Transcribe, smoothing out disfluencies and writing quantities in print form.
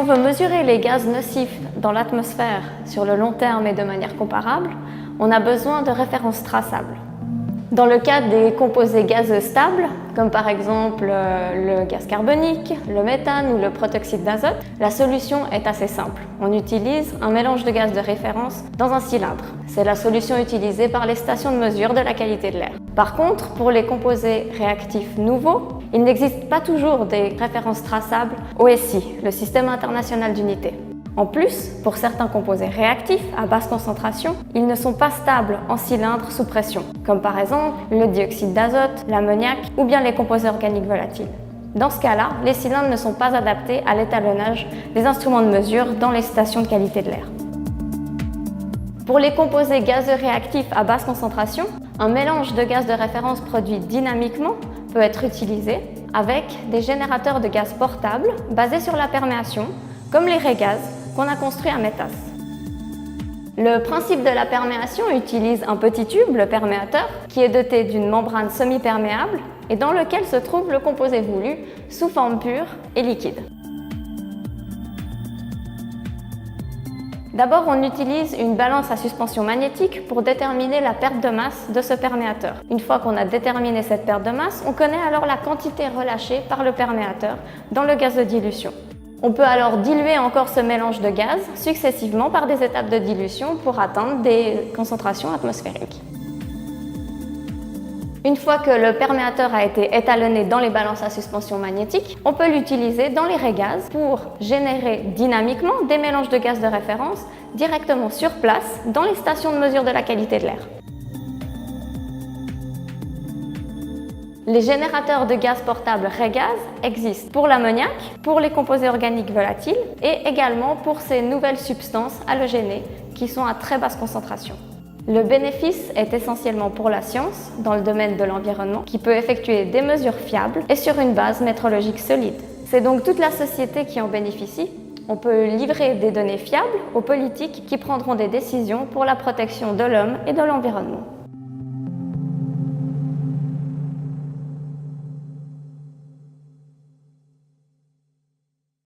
on veut mesurer les gaz nocifs dans l'atmosphère sur le long terme et de manière comparable, on a besoin de références traçables. Dans le cas des composés gazeux stables, comme par exemple le gaz carbonique, le méthane ou le protoxyde d'azote, la solution est assez simple. On utilise un mélange de gaz de référence dans un cylindre. C'est la solution utilisée par les stations de mesure de la qualité de l'air. Par contre, pour les composés réactifs nouveaux, il n'existe pas toujours des références traçables au SI, le Système international d'unités. En plus, pour certains composés réactifs à basse concentration, ils ne sont pas stables en cylindre sous pression, comme par exemple le dioxyde d'azote, l'ammoniac ou bien les composés organiques volatiles. Dans ce cas-là, les cylindres ne sont pas adaptés à l'étalonnage des instruments de mesure dans les stations de qualité de l'air. Pour les composés gazeux réactifs à basse concentration, un mélange de gaz de référence produit dynamiquement peut être utilisé avec des générateurs de gaz portables basés sur la perméation, comme les régaz qu'on a construits à Metas. Le principe de la perméation utilise un petit tube, le perméateur, qui est doté d'une membrane semi-perméable et dans lequel se trouve le composé voulu sous forme pure et liquide. D'abord, on utilise une balance à suspension magnétique pour déterminer la perte de masse de ce perméateur. Une fois qu'on a déterminé cette perte de masse, on connaît alors la quantité relâchée par le perméateur dans le gaz de dilution. On peut alors diluer encore ce mélange de gaz successivement par des étapes de dilution pour atteindre des concentrations atmosphériques. Une fois que le perméateur a été étalonné dans les balances à suspension magnétique, on peut l'utiliser dans les régaz pour générer dynamiquement des mélanges de gaz de référence directement sur place dans les stations de mesure de la qualité de l'air. Les générateurs de gaz portables régaz existent pour l'ammoniac, pour les composés organiques volatiles et également pour ces nouvelles substances halogénées qui sont à très basse concentration. Le bénéfice est essentiellement pour la science, dans le domaine de l'environnement, qui peut effectuer des mesures fiables et sur une base métrologique solide. C'est donc toute la société qui en bénéficie. On peut livrer des données fiables aux politiques qui prendront des décisions pour la protection de l'homme et de l'environnement.